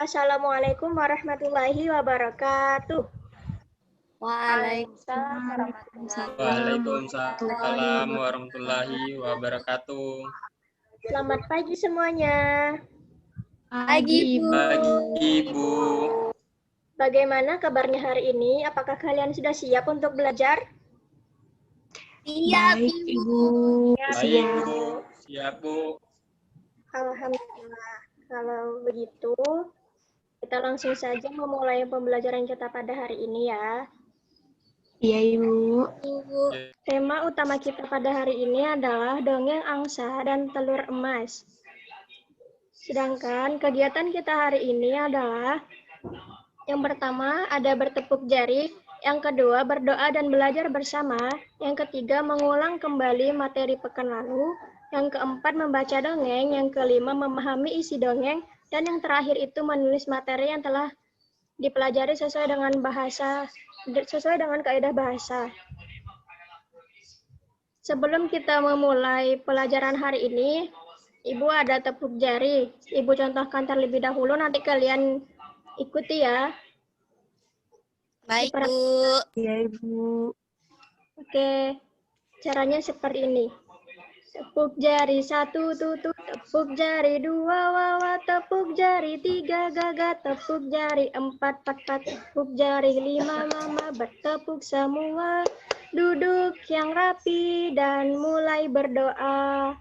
Assalamualaikum warahmatullahi wabarakatuh. Waalaikumsalam warahmatullahi wabarakatuh. Selamat pagi semuanya. Pagi, Bu. Pagi, Bu. Bagaimana kabarnya hari ini? Apakah kalian sudah siap untuk belajar? Siap, Ibu. Baik, Bu. Siap, Bu. Alhamdulillah. Kalau begitu, kita langsung saja memulai pembelajaran kita pada hari ini ya. Iya, Ibu. Tema utama kita pada hari ini adalah dongeng angsa dan telur emas. Sedangkan kegiatan kita hari ini adalah yang pertama ada bertepuk jari, yang kedua berdoa dan belajar bersama, yang ketiga mengulang kembali materi pekan lalu, yang keempat membaca dongeng, yang kelima memahami isi dongeng, dan yang terakhir itu menulis materi yang telah dipelajari sesuai dengan kaidah bahasa. Sebelum kita memulai pelajaran hari ini, Ibu ada tepuk jari. Ibu contohkan terlebih dahulu, nanti kalian ikuti ya. Baik, Bu. Iya, Ibu. Oke, caranya seperti ini. Tepuk jari 1, tutut, tepuk jari 2, wawa, tepuk jari 3, gaga, tepuk jari 4, pat, tepuk jari 5, mama, bertepuk semua. Duduk yang rapi dan mulai berdoa.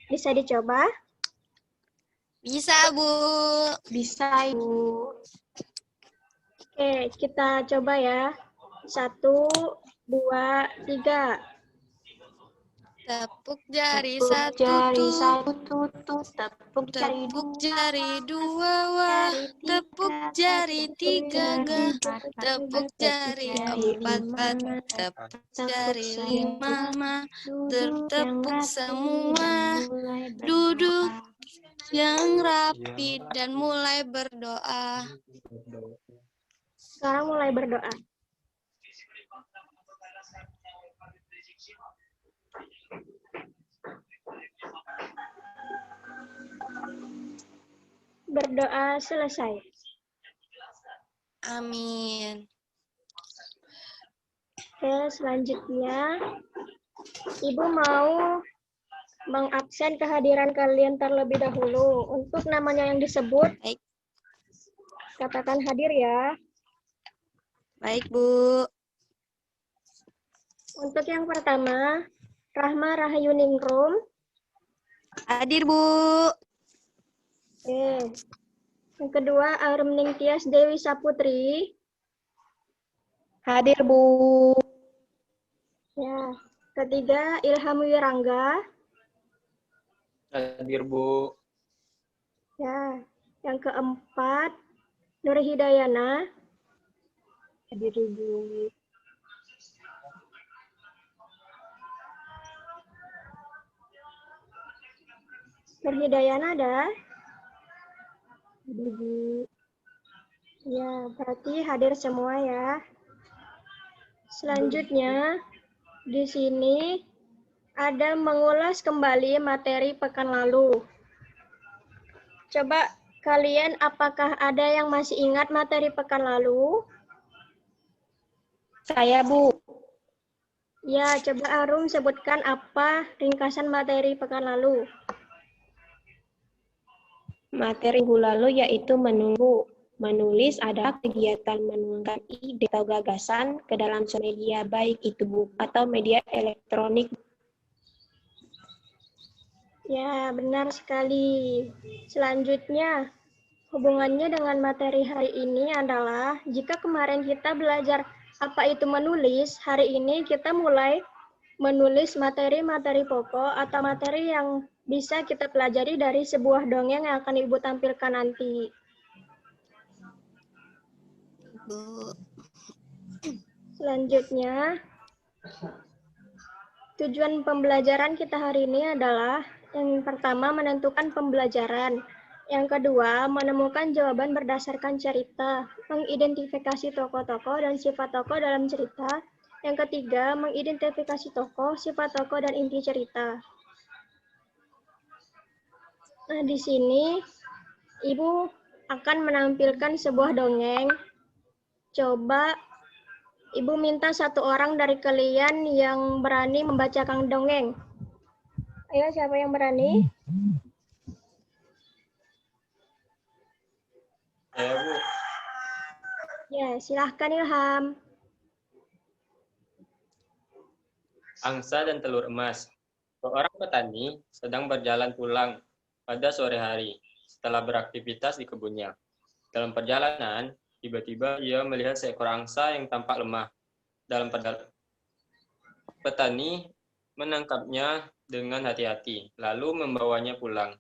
Bisa dicoba? Bisa, Bu. Bisa, Ibu. Oke, kita coba ya. 1, 2, 3. Tepuk jari Tepuk tutut. tepuk jari Tepuk jari 2, wah. Tepuk jari 3, ga. Tepuk jari 4, pat. Tepuk jari 5, ma. Tertepuk semua. Duduk yang rapi dan mulai berdoa. Sekarang mulai berdoa. Berdoa selesai. Amin. Oke, selanjutnya Ibu mau mengabsen kehadiran kalian terlebih dahulu. Untuk namanya yang disebut, Baik. katakan hadir ya. Baik, Bu. Untuk yang pertama, Rahma Rahayuningrum. Hadir, Bu. Oke. Yang kedua, Arumning Tias Dewi Saputri. Hadir, Bu. Ya. Ketiga, Ilham Wirangga. Hadir, Bu. Ya. Yang keempat, Nur Hidayana. Hadir, Bu. Nur Hidayana ada? Hadir, Bu. Ya, berarti hadir semua ya. Selanjutnya, di sini ada mengulas kembali materi pekan lalu. Coba kalian apakah ada yang masih ingat materi pekan lalu? Saya, Bu. Ya, coba Arum sebutkan apa ringkasan materi pekan lalu. Materi minggu lalu yaitu menulis adalah kegiatan menuangkan ide atau gagasan ke dalam media, baik itu buku atau media elektronik. Ya, benar sekali. Selanjutnya, hubungannya dengan materi hari ini adalah jika kemarin kita belajar apa itu menulis, hari ini kita mulai menulis materi-materi pokok atau materi yang bisa kita pelajari dari sebuah dongeng yang akan Ibu tampilkan nanti. Bu. Selanjutnya, tujuan pembelajaran kita hari ini adalah yang pertama menentukan pembelajaran. Yang kedua, menemukan jawaban berdasarkan cerita, mengidentifikasi tokoh-tokoh dan sifat tokoh dalam cerita. Yang ketiga, mengidentifikasi tokoh, sifat tokoh, dan inti cerita. Nah, di sini Ibu akan menampilkan sebuah dongeng. Coba Ibu minta satu orang dari kalian yang berani membacakan dongeng. Ayo, siapa yang berani? Ya, Bu. Ya, silahkan Ilham. Angsa dan telur emas. Seorang petani sedang berjalan pulang pada sore hari setelah beraktivitas di kebunnya. Dalam perjalanan, tiba-tiba ia melihat seekor angsa yang tampak lemah. Dalam petani menangkapnya dengan hati-hati, lalu membawanya pulang.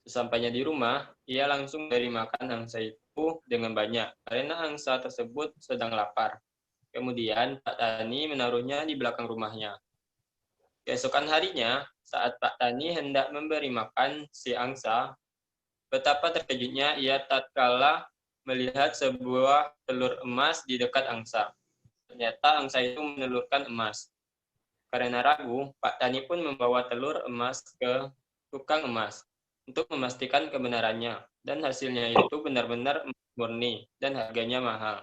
Sesampainya di rumah, ia langsung memberi makan angsa itu dengan banyak, karena angsa tersebut sedang lapar. Kemudian Pak Tani menaruhnya di belakang rumahnya. Keesokan harinya, saat Pak Tani hendak memberi makan si angsa, betapa terkejutnya ia tatkala melihat sebuah telur emas di dekat angsa. Ternyata angsa itu menelurkan emas. Karena ragu, Pak Tani pun membawa telur emas ke tukang emas untuk memastikan kebenarannya. Dan hasilnya itu benar-benar murni dan harganya mahal.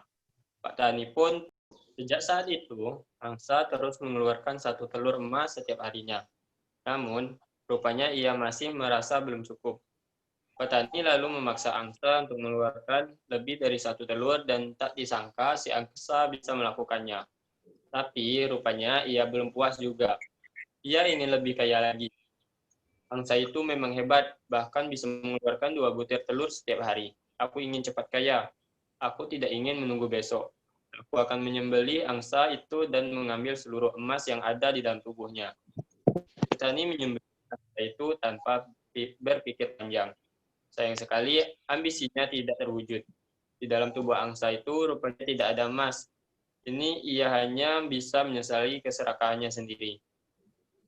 Pak Tani pun sejak saat itu, angsa terus mengeluarkan satu telur emas setiap harinya. Namun, rupanya ia masih merasa belum cukup. Petani lalu memaksa angsa untuk mengeluarkan lebih dari satu telur dan tak disangka si angsa bisa melakukannya. Tapi rupanya ia belum puas juga. Ia ingin lebih kaya lagi. Angsa itu memang hebat, bahkan bisa mengeluarkan 2 butir telur setiap hari. Aku ingin cepat kaya. Aku tidak ingin menunggu besok. Aku akan menyembelih angsa itu dan mengambil seluruh emas yang ada di dalam tubuhnya. Petani menyembelih angsa itu tanpa berpikir panjang. Sayang sekali, ambisinya tidak terwujud. Di dalam tubuh angsa itu rupanya tidak ada emas. Ini ia hanya bisa menyesali keserakahannya sendiri.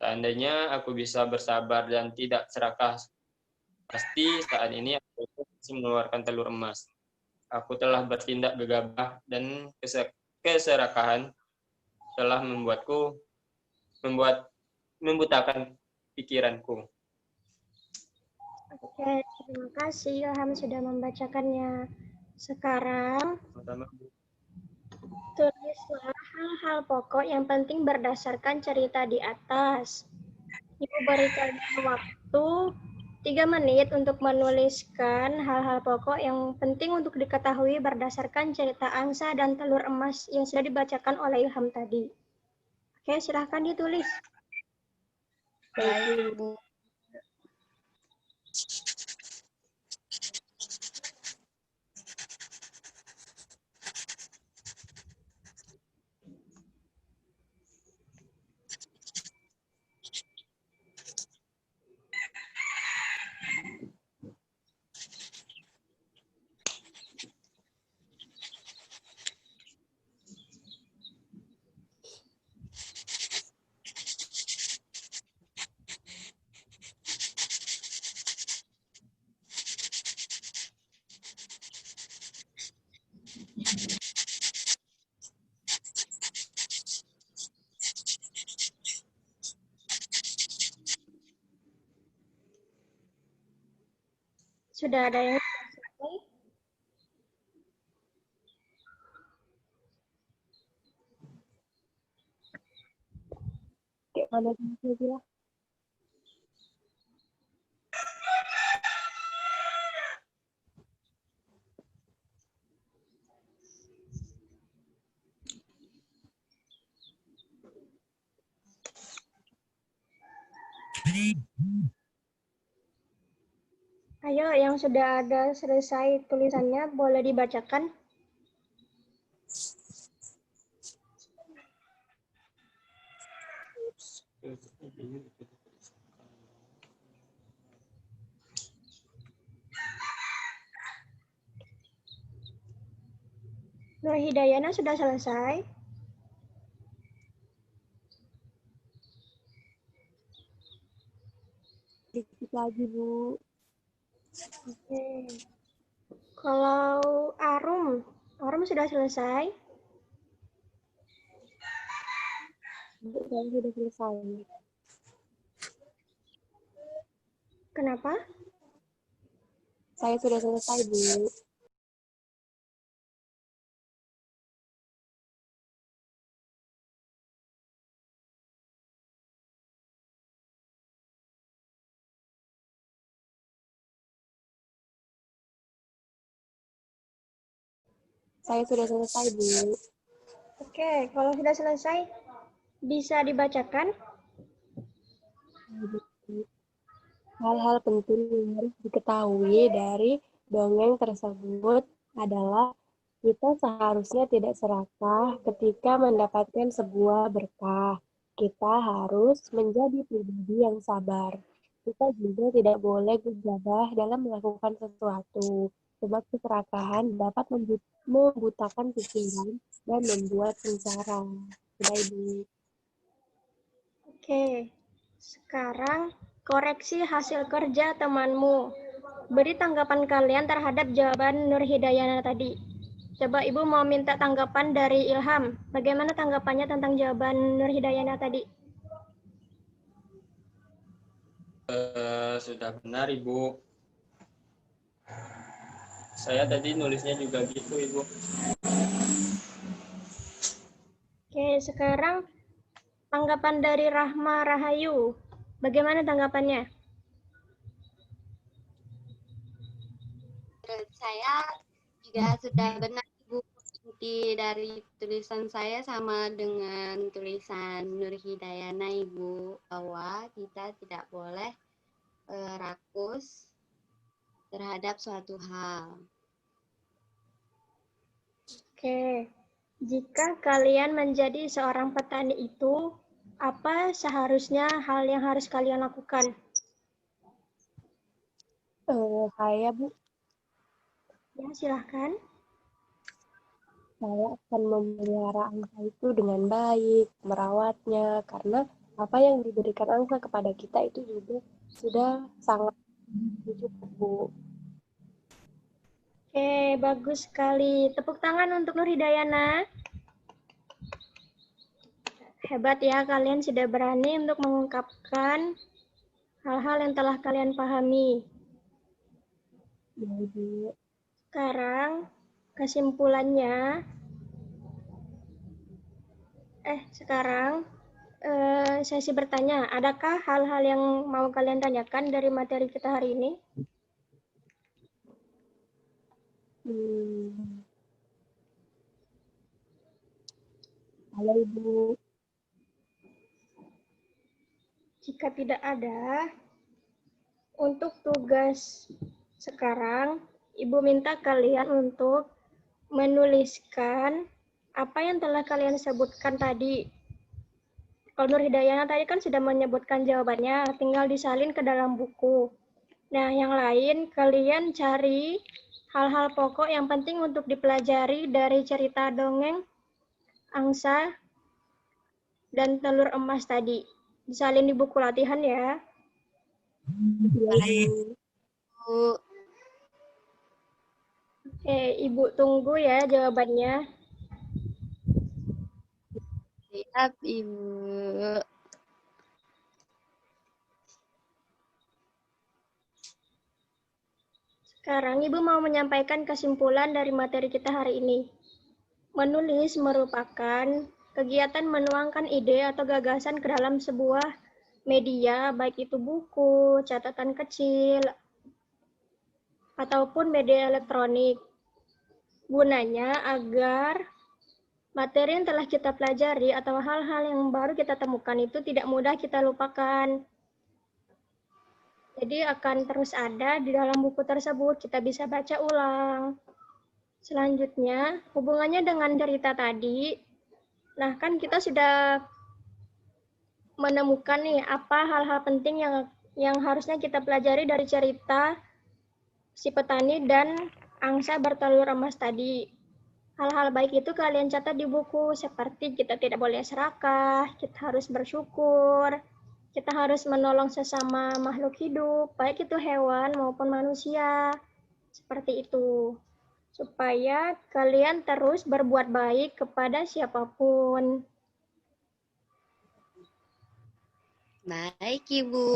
Seandainya aku bisa bersabar dan tidak serakah, pasti saat ini aku masih mengeluarkan telur emas. Aku telah bertindak gegabah dan keserakahan telah membutakan pikiranku. Oke, terima kasih Ilham sudah membacakannya. Sekarang, tulislah hal-hal pokok yang penting berdasarkan cerita di atas. Ibu berikan waktu 3 menit untuk menuliskan hal-hal pokok yang penting untuk diketahui berdasarkan cerita angsa dan telur emas yang sudah dibacakan oleh Ilham tadi. Oke, silahkan ditulis. Baik, Bu. Sudah ada yang selesai? Mana bisa bilang? Ayo, yang sudah ada selesai tulisannya boleh dibacakan. Nur Hidayana sudah selesai. Dikit lagi, Bu. Oke. Kalau Arum sudah selesai. Bu, saya sudah selesai. Kenapa? Saya sudah selesai, Bu. Saya sudah selesai, Bu. Oke, kalau sudah selesai, bisa dibacakan? Hal-hal penting yang harus diketahui dari dongeng tersebut adalah kita seharusnya tidak serakah ketika mendapatkan sebuah berkah. Kita harus menjadi pribadi yang sabar. Kita juga tidak boleh gegabah dalam melakukan sesuatu, sebab keserakahan dapat membutakan pikiran dan membuat sengsara. Sudah, Ibu. Oke, sekarang koreksi hasil kerja temanmu. Beri tanggapan kalian terhadap jawaban Nur Hidayana tadi. Coba Ibu mau minta tanggapan dari Ilham. Bagaimana tanggapannya tentang jawaban Nur Hidayana tadi? Sudah benar, Ibu. Saya tadi nulisnya juga gitu, Ibu. Oke, sekarang tanggapan dari Rahma Rahayu. Bagaimana tanggapannya? Menurut saya juga sudah benar, Ibu. Inti dari tulisan saya sama dengan tulisan Nur Hidayana, Ibu, bahwa kita tidak boleh rakus terhadap suatu hal. Oke, jika kalian menjadi seorang petani itu, apa seharusnya hal yang harus kalian lakukan? Saya, Bu, Ya, silahkan. saya akan memelihara angsa itu dengan baik, merawatnya, karena apa yang diberikan angsa kepada kita itu juga sudah sangat cukup, Bu. Oke, bagus sekali. Tepuk tangan untuk Nur Hidayana. Hebat ya, kalian sudah berani untuk mengungkapkan hal-hal yang telah kalian pahami. Ya, Ibu. Sekarang, kesimpulannya, sesi bertanya, adakah hal-hal yang mau kalian tanyakan dari materi kita hari ini? Halo, Ibu. Jika tidak ada, untuk tugas sekarang, Ibu minta kalian untuk menuliskan apa yang telah kalian sebutkan tadi. Kalau Nur Hidayana tadi kan sudah menyebutkan jawabannya, tinggal disalin ke dalam buku. Nah, yang lain kalian cari hal-hal pokok yang penting untuk dipelajari dari cerita dongeng angsa dan telur emas tadi. Disalin di buku latihan ya. Baik, Bu. Oke, Ibu tunggu ya jawabannya. Siap, Ibu. Sekarang Ibu mau menyampaikan kesimpulan dari materi kita hari ini. Menulis merupakan kegiatan menuangkan ide atau gagasan ke dalam sebuah media, baik itu buku, catatan kecil, ataupun media elektronik. Gunanya agar materi yang telah kita pelajari atau hal-hal yang baru kita temukan itu tidak mudah kita lupakan. Jadi akan terus ada di dalam buku tersebut, kita bisa baca ulang. Selanjutnya, hubungannya dengan cerita tadi, nah kan kita sudah menemukan nih apa hal-hal penting yang harusnya kita pelajari dari cerita si petani dan angsa bertelur emas tadi. Hal-hal baik itu kalian catat di buku, seperti kita tidak boleh serakah, kita harus bersyukur, kita harus menolong sesama makhluk hidup, baik itu hewan maupun manusia, seperti itu. Supaya kalian terus berbuat baik kepada siapapun. Baik, Ibu.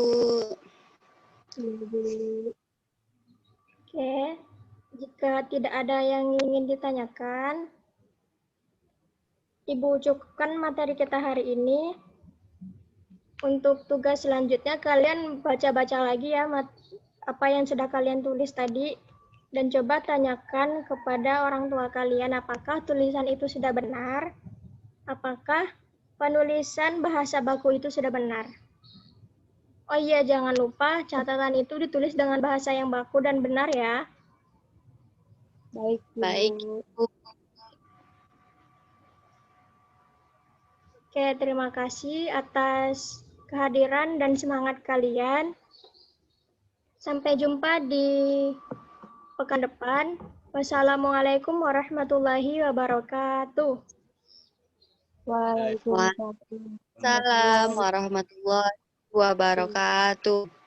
Oke, jika tidak ada yang ingin ditanyakan, Ibu cukupkan materi kita hari ini. Untuk tugas selanjutnya, kalian baca-baca lagi ya apa yang sudah kalian tulis tadi. Dan coba tanyakan kepada orang tua kalian apakah tulisan itu sudah benar, apakah penulisan bahasa baku itu sudah benar. Oh iya, jangan lupa catatan itu ditulis dengan bahasa yang baku dan benar ya. Baik, Ibu. Baik, Ibu. Oke, terima kasih atas kehadiran dan semangat kalian. Sampai jumpa di pekan depan. Wassalamualaikum warahmatullahi wabarakatuh. Waalaikumsalam. Waalaikumsalam warahmatullahi wabarakatuh.